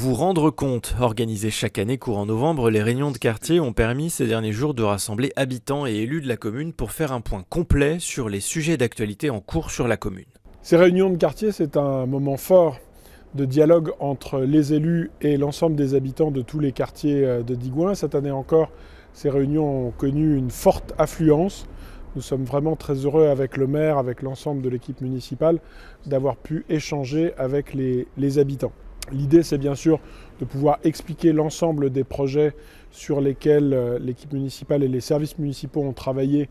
vous rendre compte. Organisées chaque année courant novembre, les réunions de quartier ont permis ces derniers jours de rassembler habitants et élus de la commune pour faire un point complet sur les sujets d'actualité en cours sur la commune. Ces réunions de quartier, c'est un moment fort de dialogue entre les élus et l'ensemble des habitants de tous les quartiers de Digoin. Cette année encore, ces réunions ont connu une forte affluence. Nous sommes vraiment très heureux avec le maire, avec l'ensemble de l'équipe municipale, d'avoir pu échanger avec les habitants. L'idée, c'est bien sûr de pouvoir expliquer l'ensemble des projets sur lesquels l'équipe municipale et les services municipaux ont travaillé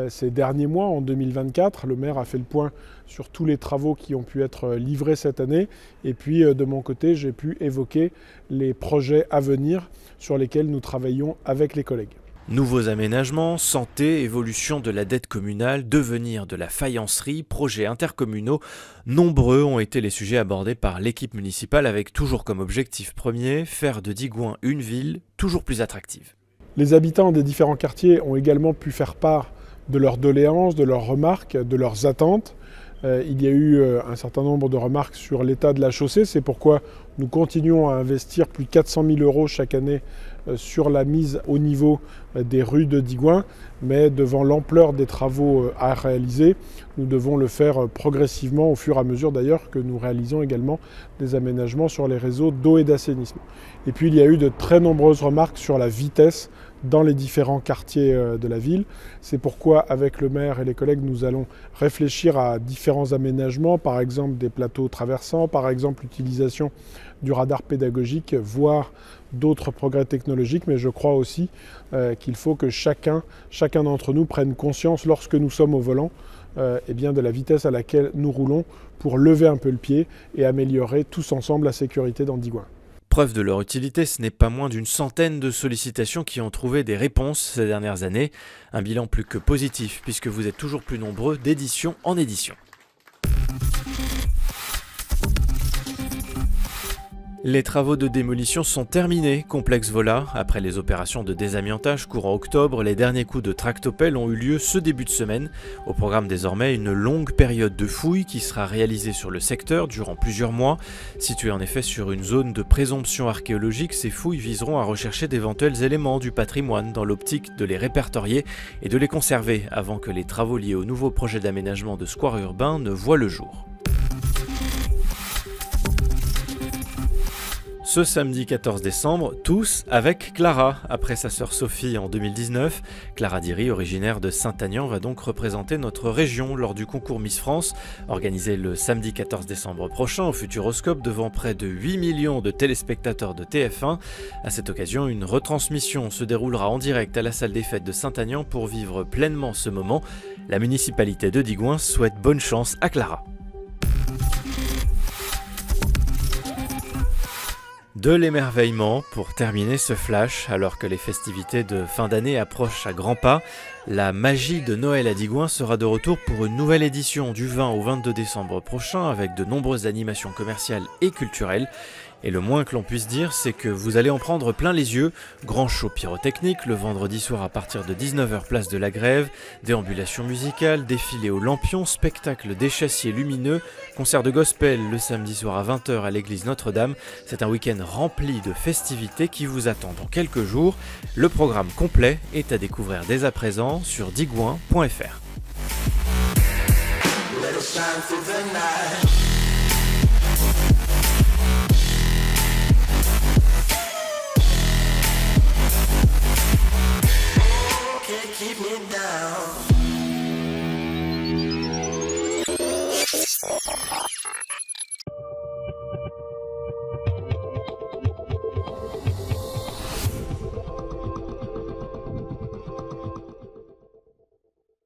ces derniers mois, en 2024. Le maire a fait le point sur tous les travaux qui ont pu être livrés cette année. Et puis, de mon côté, j'ai pu évoquer les projets à venir sur lesquels nous travaillons avec les collègues. Nouveaux aménagements, santé, évolution de la dette communale, devenir de la faïencerie, projets intercommunaux, nombreux ont été les sujets abordés par l'équipe municipale avec toujours comme objectif premier, faire de Digoin une ville toujours plus attractive. Les habitants des différents quartiers ont également pu faire part de leurs doléances, de leurs remarques, de leurs attentes. Il y a eu un certain nombre de remarques sur l'état de la chaussée. C'est pourquoi nous continuons à investir plus de 400 000 € chaque année sur la mise au niveau des rues de Digoin. Mais devant l'ampleur des travaux à réaliser, nous devons le faire progressivement, au fur et à mesure d'ailleurs que nous réalisons également des aménagements sur les réseaux d'eau et d'assainissement. Et puis il y a eu de très nombreuses remarques sur la vitesse dans les différents quartiers de la ville. C'est pourquoi, avec le maire et les collègues, nous allons réfléchir à différents aménagements, par exemple des plateaux traversants, par exemple l'utilisation du radar pédagogique, voire d'autres progrès technologiques. Mais je crois aussi qu'il faut que chacun d'entre nous prenne conscience, lorsque nous sommes au volant, de la vitesse à laquelle nous roulons pour lever un peu le pied et améliorer tous ensemble la sécurité dans Digoin. Preuve de leur utilité, ce n'est pas moins d'une centaine de sollicitations qui ont trouvé des réponses ces dernières années. Un bilan plus que positif puisque vous êtes toujours plus nombreux d'édition en édition. Les travaux de démolition sont terminés, complexe Vola. Après les opérations de désamiantage courant octobre, les derniers coups de tractopelle ont eu lieu ce début de semaine. Au programme désormais, une longue période de fouilles qui sera réalisée sur le secteur durant plusieurs mois. Situées en effet sur une zone de présomption archéologique, ces fouilles viseront à rechercher d'éventuels éléments du patrimoine dans l'optique de les répertorier et de les conserver avant que les travaux liés au nouveau projet d'aménagement de square urbain ne voient le jour. Ce samedi 14 décembre, tous avec Clara. Après sa sœur Sophie en 2019, Clara Diry, originaire de Saint-Aignan, va donc représenter notre région lors du concours Miss France, organisé le samedi 14 décembre prochain au Futuroscope devant près de 8 millions de téléspectateurs de TF1. À cette occasion, une retransmission se déroulera en direct à la salle des fêtes de Saint-Aignan pour vivre pleinement ce moment. La municipalité de Digoin souhaite bonne chance à Clara. De l'émerveillement pour terminer ce flash, alors que les festivités de fin d'année approchent à grands pas. La magie de Noël à Digoin sera de retour pour une nouvelle édition du 20 au 22 décembre prochain avec de nombreuses animations commerciales et culturelles. Et le moins que l'on puisse dire, c'est que vous allez en prendre plein les yeux. Grand show pyrotechnique le vendredi soir à partir de 19h place de la Grève, déambulations musicales, défilé aux lampions, spectacle d'échassiers lumineux, concert de gospel le samedi soir à 20h à l'église Notre-Dame. C'est un week-end rempli de festivités qui vous attend dans quelques jours. Le programme complet est à découvrir dès à présent sur digoin.fr.